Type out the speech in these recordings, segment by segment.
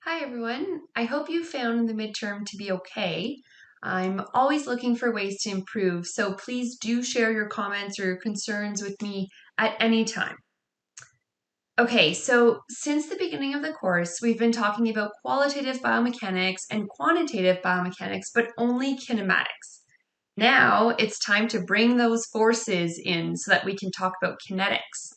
Hi everyone. I hope you found the midterm to be okay. I'm always looking for ways to improve, so please do share your comments or your concerns with me at any time. Okay, so since the beginning of the course, we've been talking about qualitative biomechanics and quantitative biomechanics, but only kinematics. Now it's time to bring those forces in so that we can talk about kinetics.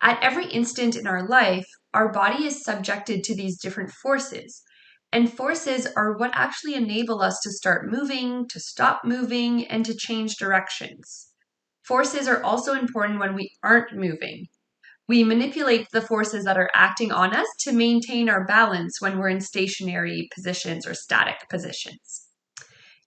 At every instant in our life, our body is subjected to these different forces. And forces are what actually enable us to start moving, to stop moving, and to change directions. Forces are also important when we aren't moving. We manipulate the forces that are acting on us to maintain our balance when we're in stationary positions or static positions.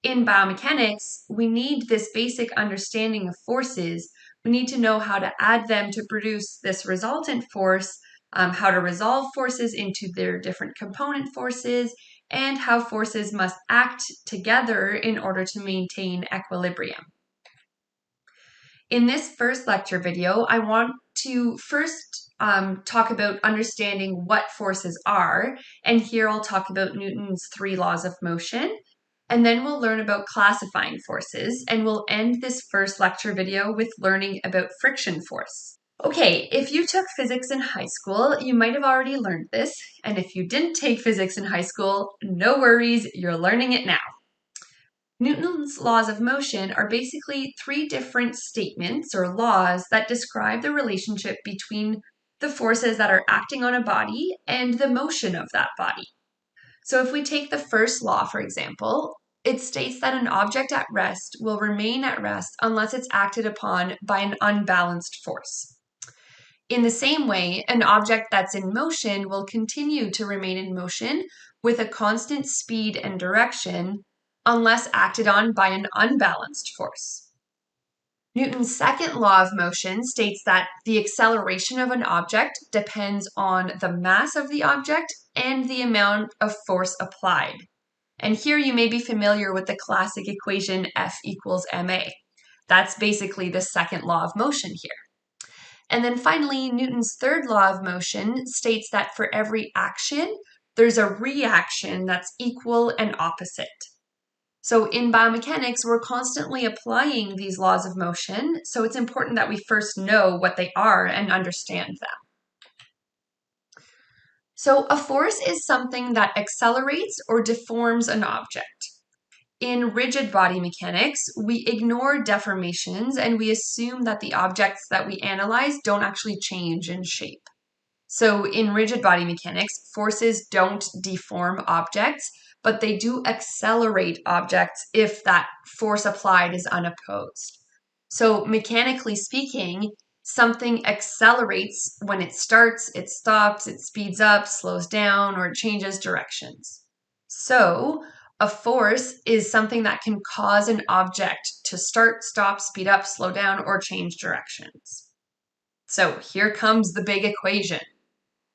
In biomechanics, we need this basic understanding of forces. We need to know how to add them to produce this resultant force, how to resolve forces into their different component forces, and how forces must act together in order to maintain equilibrium. In this first lecture video, I want to first talk about understanding what forces are, and here I'll talk about Newton's 3 laws of motion. And then we'll learn about classifying forces, and we'll end this first lecture video with learning about friction force. Okay, if you took physics in high school, you might have already learned this, and if you didn't take physics in high school, no worries, you're learning it now. Newton's laws of motion are basically 3 different statements or laws that describe the relationship between the forces that are acting on a body and the motion of that body. So if we take the first law, for example, it states that an object at rest will remain at rest unless it's acted upon by an unbalanced force. In the same way, an object that's in motion will continue to remain in motion with a constant speed and direction unless acted on by an unbalanced force. Newton's second law of motion states that the acceleration of an object depends on the mass of the object and the amount of force applied. And here you may be familiar with the classic equation F equals ma. That's basically the second law of motion here. And then finally, Newton's third law of motion states that for every action, there's a reaction that's equal and opposite. So in biomechanics, we're constantly applying these laws of motion, so it's important that we first know what they are and understand them. So a force is something that accelerates or deforms an object. In rigid body mechanics, we ignore deformations and we assume that the objects that we analyze don't actually change in shape. So in rigid body mechanics, forces don't deform objects, but they do accelerate objects if that force applied is unopposed. So mechanically speaking, something accelerates when it starts, it stops, it speeds up, slows down, or it changes directions. So a force is something that can cause an object to start, stop, speed up, slow down, or change directions. So here comes the big equation.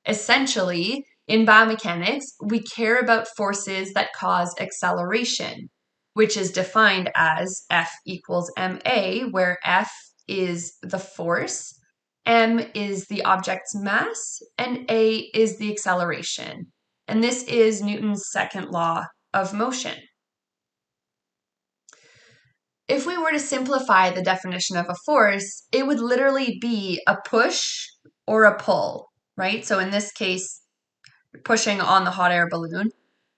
Essentially, in biomechanics, we care about forces that cause acceleration, which is defined as F equals ma, where F is the force, m is the object's mass, and a is the acceleration. And this is Newton's second law of motion. If we were to simplify the definition of a force, it would literally be a push or a pull, right? So in this case, pushing on the hot air balloon.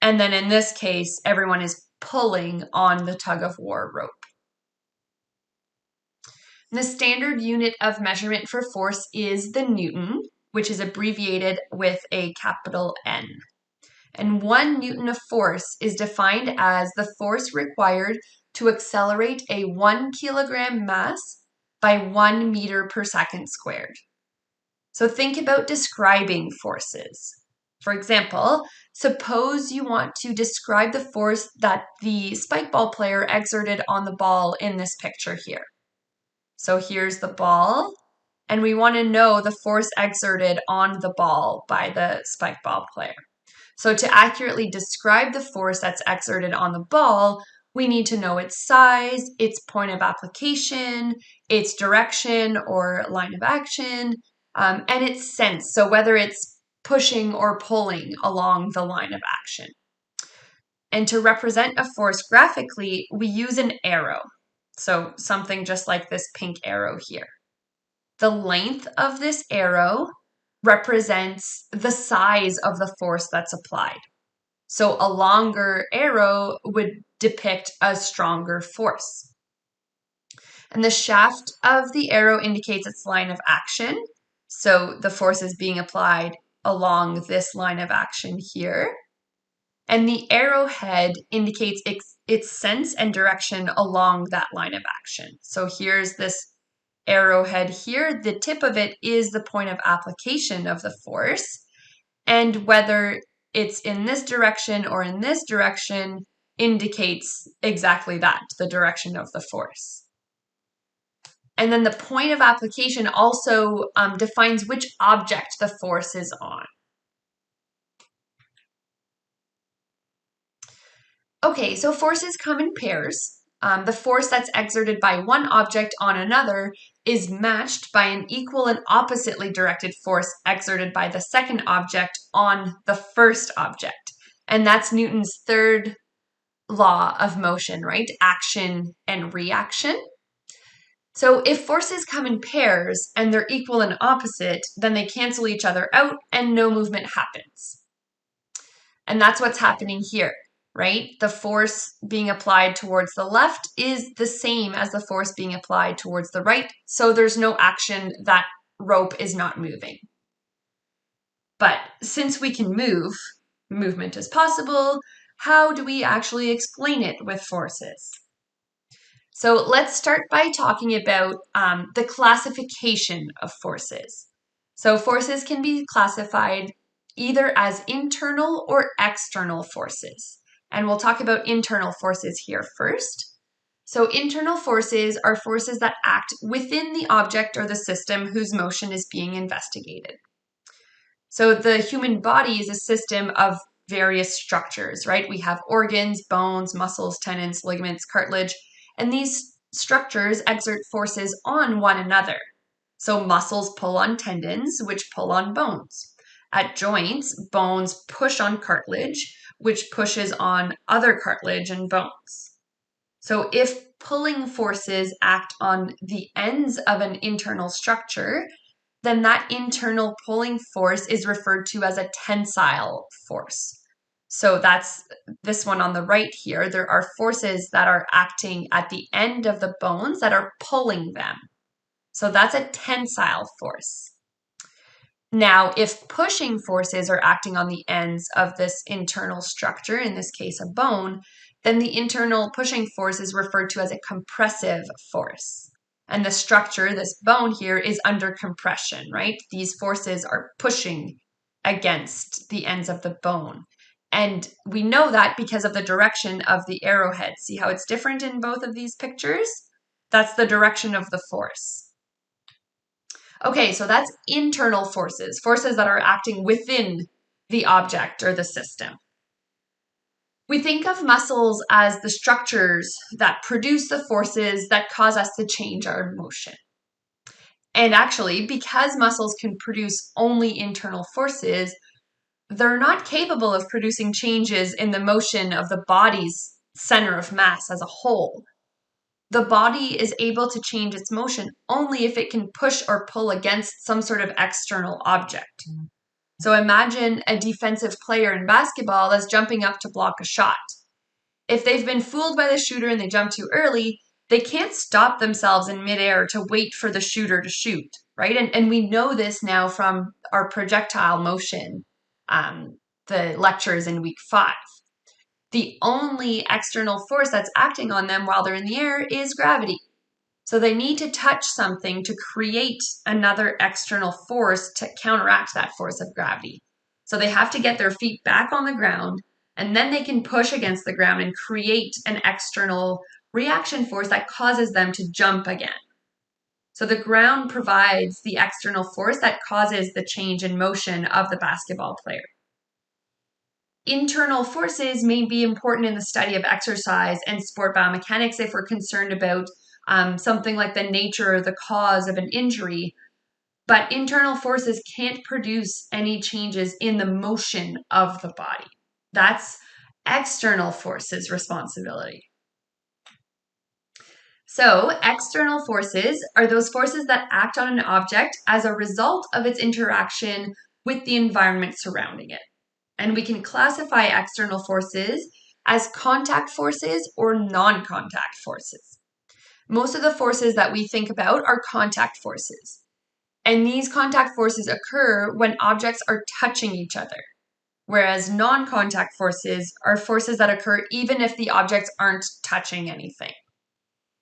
And then in this case, everyone is pulling on the tug of war rope. The standard unit of measurement for force is the Newton, which is abbreviated with a capital N. And 1 Newton of force is defined as the force required to accelerate a 1 kilogram mass by 1 meter per second squared. So think about describing forces. For example, suppose you want to describe the force that the spike ball player exerted on the ball in this picture here. So here's the ball, and we want to know the force exerted on the ball by the spike ball player. So to accurately describe the force that's exerted on the ball, we need to know its size, its point of application, its direction or line of action, and its sense. So whether it's pushing or pulling along the line of action. And to represent a force graphically, we use an arrow. So something just like this pink arrow here. The length of this arrow represents the size of the force that's applied. So a longer arrow would depict a stronger force. And the shaft of the arrow indicates its line of action. So the force is being applied along this line of action here. And the arrowhead indicates its sense and direction along that line of action. So here's this arrowhead here. The tip of it is the point of application of the force. And whether it's in this direction or in this direction indicates exactly that, the direction of the force. And then the point of application also defines which object the force is on. Okay, so forces come in pairs. The force that's exerted by one object on another is matched by an equal and oppositely directed force exerted by the second object on the first object. And that's Newton's third law of motion, right? Action and reaction. So if forces come in pairs and they're equal and opposite, then they cancel each other out and no movement happens. And that's what's happening here, right? The force being applied towards the left is the same as the force being applied towards the right. So there's no action. That rope is not moving. But since we can move, movement is possible, how do we actually explain it with forces? So let's start by talking about the classification of forces. So forces can be classified either as internal or external forces. And we'll talk about internal forces here first. So internal forces are forces that act within the object or the system whose motion is being investigated. So the human body is a system of various structures, right? We have organs, bones, muscles, tendons, ligaments, cartilage, and these structures exert forces on one another. So muscles pull on tendons, which pull on bones. At joints, bones push on cartilage, which pushes on other cartilage and bones. So if pulling forces act on the ends of an internal structure, then that internal pulling force is referred to as a tensile force. So that's this one on the right here. There are forces that are acting at the end of the bones that are pulling them. So that's a tensile force. Now, if pushing forces are acting on the ends of this internal structure, in this case a bone, then the internal pushing force is referred to as a compressive force. And the structure, this bone here, is under compression, right? These forces are pushing against the ends of the bone. And we know that because of the direction of the arrowhead. See how it's different in both of these pictures? That's the direction of the force. Okay, so that's internal forces, forces that are acting within the object or the system. We think of muscles as the structures that produce the forces that cause us to change our motion. And actually, because muscles can produce only internal forces, they're not capable of producing changes in the motion of the body's center of mass as a whole. The body is able to change its motion only if it can push or pull against some sort of external object. So imagine a defensive player in basketball that's jumping up to block a shot. If they've been fooled by the shooter and they jump too early, they can't stop themselves in midair to wait for the shooter to shoot, right? And we know this now from our projectile motion, the lectures in week 5. The only external force that's acting on them while they're in the air is gravity. So they need to touch something to create another external force to counteract that force of gravity. So they have to get their feet back on the ground, and then they can push against the ground and create an external reaction force that causes them to jump again. So the ground provides the external force that causes the change in motion of the basketball player. Internal forces may be important in the study of exercise and sport biomechanics if we're concerned about something like the nature or the cause of an injury. but internal forces can't produce any changes in the motion of the body. That's external forces' responsibility. So, external forces are those forces that act on an object as a result of its interaction with the environment surrounding it. And we can classify external forces as contact forces or non-contact forces. Most of the forces that we think about are contact forces. And these contact forces occur when objects are touching each other, whereas non-contact forces are forces that occur even if the objects aren't touching anything.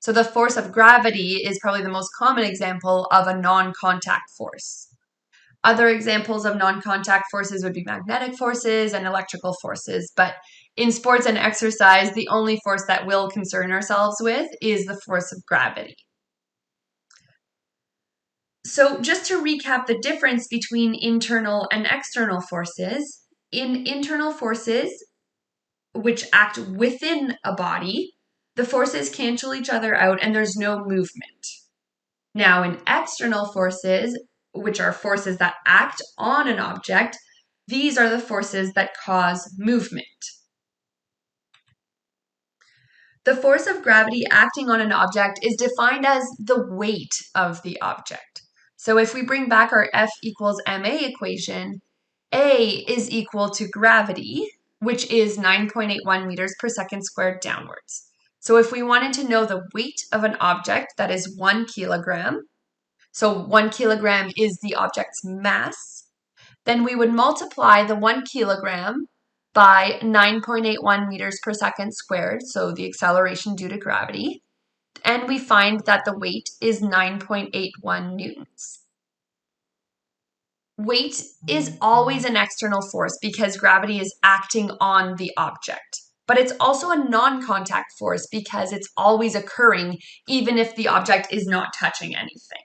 So the force of gravity is probably the most common example of a non-contact force. Other examples of non-contact forces would be magnetic forces and electrical forces, but in sports and exercise, the only force that we'll concern ourselves with is the force of gravity. So just to recap the difference between internal and external forces, in internal forces, which act within a body, the forces cancel each other out and there's no movement. Now, in external forces, which are forces that act on an object, these are the forces that cause movement. The force of gravity acting on an object is defined as the weight of the object. So if we bring back our F equals ma equation, A is equal to gravity, which is 9.81 meters per second squared downwards. So if we wanted to know the weight of an object, that is 1 kilogram, so 1 kilogram is the object's mass, then we would multiply the 1 kilogram by 9.81 meters per second squared, so the acceleration due to gravity, and we find that the weight is 9.81 newtons. Weight is always an external force because gravity is acting on the object. But it's also a non-contact force because it's always occurring even if the object is not touching anything.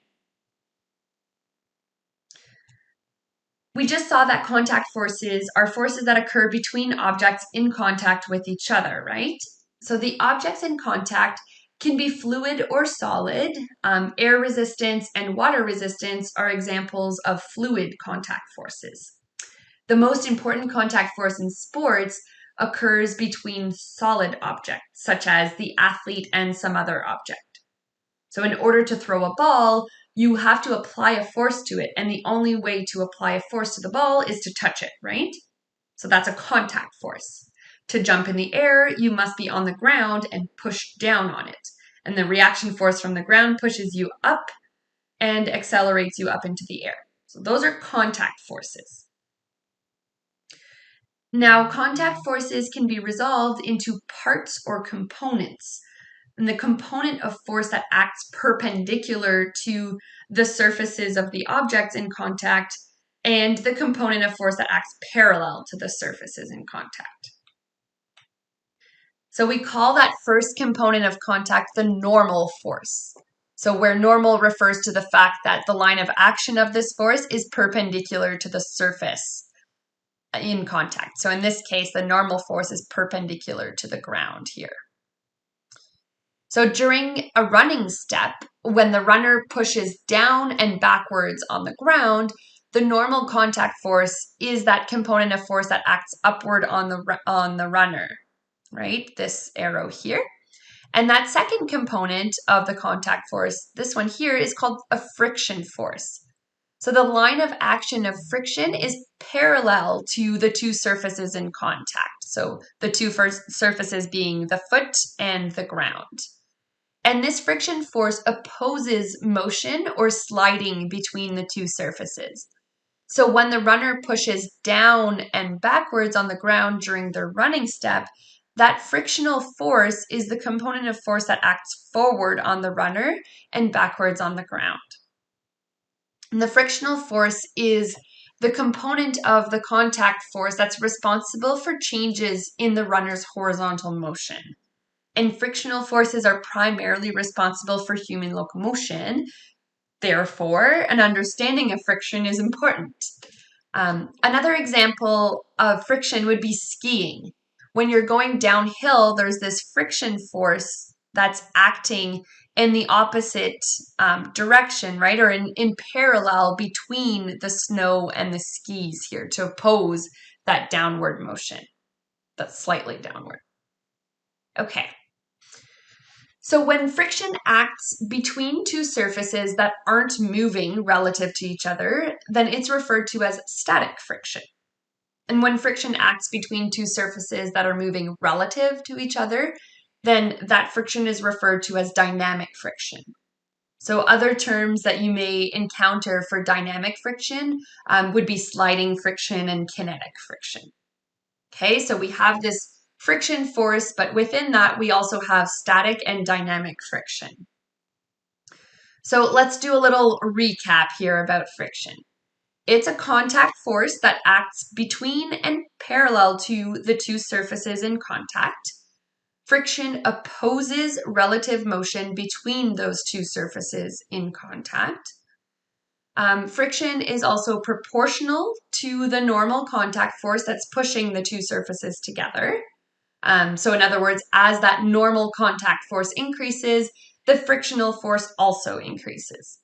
We just saw that contact forces are forces that occur between objects in contact with each other, right? So the objects in contact can be fluid or solid. Air resistance and water resistance are examples of fluid contact forces. The most important contact force in sports occurs between solid objects, such as the athlete and some other object. So in order to throw a ball, you have to apply a force to it, and the only way to apply a force to the ball is to touch it, right? So that's a contact force. To jump in the air, you must be on the ground and push down on it. And the reaction force from the ground pushes you up and accelerates you up into the air. So those are contact forces. Now, contact forces can be resolved into parts or components. And the component of force that acts perpendicular to the surfaces of the objects in contact, and the component of force that acts parallel to the surfaces in contact. So we call that first component of contact the normal force. So where normal refers to the fact that the line of action of this force is perpendicular to the surface in contact. So in this case, the normal force is perpendicular to the ground here. So during a running step, when the runner pushes down and backwards on the ground, the normal contact force is that component of force that acts upward on the runner, right? This arrow here. And that second component of the contact force, this one here, is called a friction force. So the line of action of friction is parallel to the two surfaces in contact. So the two first surfaces being the foot and the ground. And this friction force opposes motion or sliding between the two surfaces. So when the runner pushes down and backwards on the ground during their running step, that frictional force is the component of force that acts forward on the runner and backwards on the ground. And the frictional force is the component of the contact force that's responsible for changes in the runner's horizontal motion. And frictional forces are primarily responsible for human locomotion. Therefore, an understanding of friction is important. Another example of friction would be skiing. When you're going downhill, there's this friction force that's acting in the opposite direction, right? Or in parallel between the snow and the skis here to oppose that downward motion, that's slightly downward. Okay. So when friction acts between two surfaces that aren't moving relative to each other, then it's referred to as static friction. And when friction acts between two surfaces that are moving relative to each other, then that friction is referred to as dynamic friction. So other terms that you may encounter for dynamic friction would be sliding friction and kinetic friction. Okay, so we have this friction force, but within that, we also have static and dynamic friction. So let's do a little recap here about friction. It's a contact force that acts between and parallel to the two surfaces in contact. Friction opposes relative motion between those two surfaces in contact. Friction is also proportional to the normal contact force that's pushing the two surfaces together. So in other words, as that normal contact force increases, the frictional force also increases.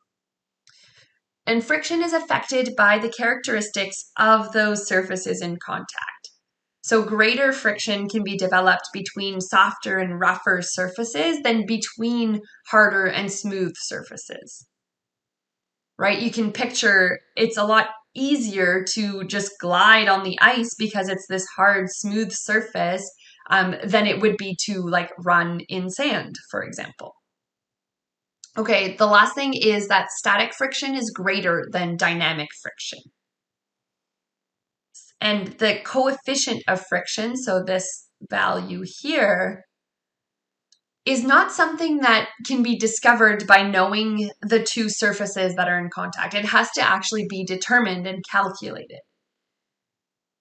And friction is affected by the characteristics of those surfaces in contact. So greater friction can be developed between softer and rougher surfaces than between harder and smooth surfaces. Right? You can picture it's a lot easier to just glide on the ice because it's this hard, smooth surface than it would be to like run in sand, for example. Okay, the last thing is that static friction is greater than dynamic friction. And the coefficient of friction, so this value here, is not something that can be discovered by knowing the two surfaces that are in contact. It has to actually be determined and calculated.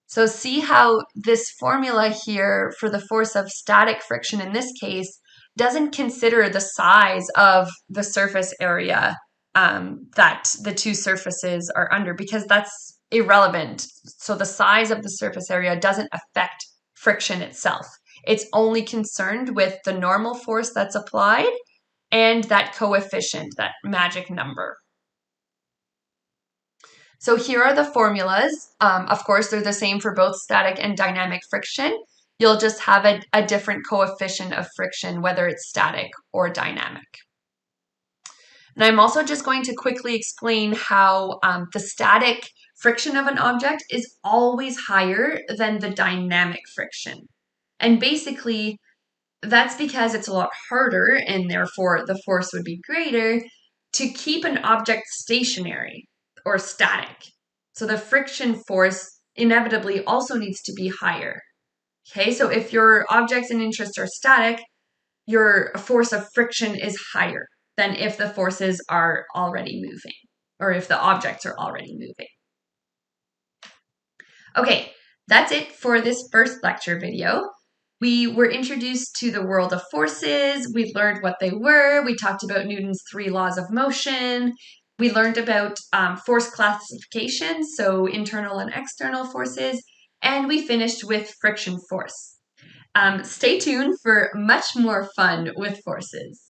So see how this formula here for the force of static friction in this case doesn't consider the size of the surface area that the two surfaces are under, because that's irrelevant. So the size of the surface area doesn't affect friction itself. It's only concerned with the normal force that's applied and that coefficient, that magic number. So here are the formulas. Of course, they're the same for both static and dynamic friction. You'll just have a different coefficient of friction, whether it's static or dynamic. And I'm also just going to quickly explain how the static friction of an object is always higher than the dynamic friction. And basically, that's because it's a lot harder, and therefore the force would be greater, to keep an object stationary or static. So the friction force inevitably also needs to be higher. Okay, so if your objects in interest are static, your force of friction is higher than if the forces are already moving, or if the objects are already moving. Okay, that's it for this first lecture video. We were introduced to the world of forces. We learned what they were. We talked about Newton's 3 laws of motion. We learned about force classification, so internal and external forces. And we finished with friction force. Stay tuned for much more fun with forces.